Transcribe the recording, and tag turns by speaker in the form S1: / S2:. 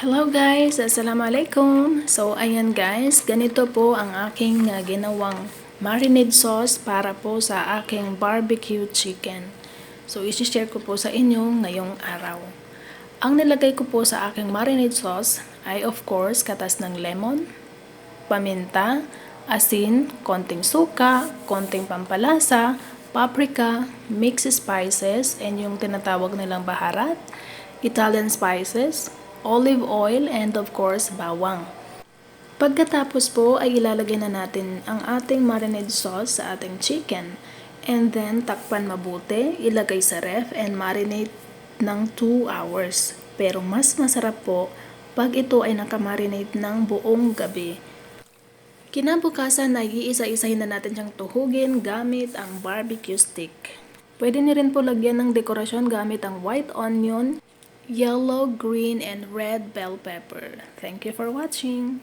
S1: Hello guys! Assalamualaikum! So ayan guys, ganito po ang aking ginawang marinade sauce para po sa aking barbecue chicken. So isi-share ko po sa inyo ngayong araw. Ang nilagay ko po sa aking marinade sauce ay of course katas ng lemon, paminta, asin, konting suka, konting pampalasa, paprika, mixed spices, and yung tinatawag nilang baharat, Italian spices, olive oil, and of course, bawang. Pagkatapos po ay ilalagay na natin ang ating marinade sauce sa ating chicken. And then, takpan mabuti, ilagay sa ref, and marinate ng 2 hours. Pero mas masarap po pag ito ay nakamarinate ng buong gabi. Kinabukasan ay iisa-isahin na natin siyang tuhugin gamit ang barbecue stick. Pwede niyo rin po lagyan ng dekorasyon gamit ang white onion, yellow, green, and red bell pepper. Thank you for watching!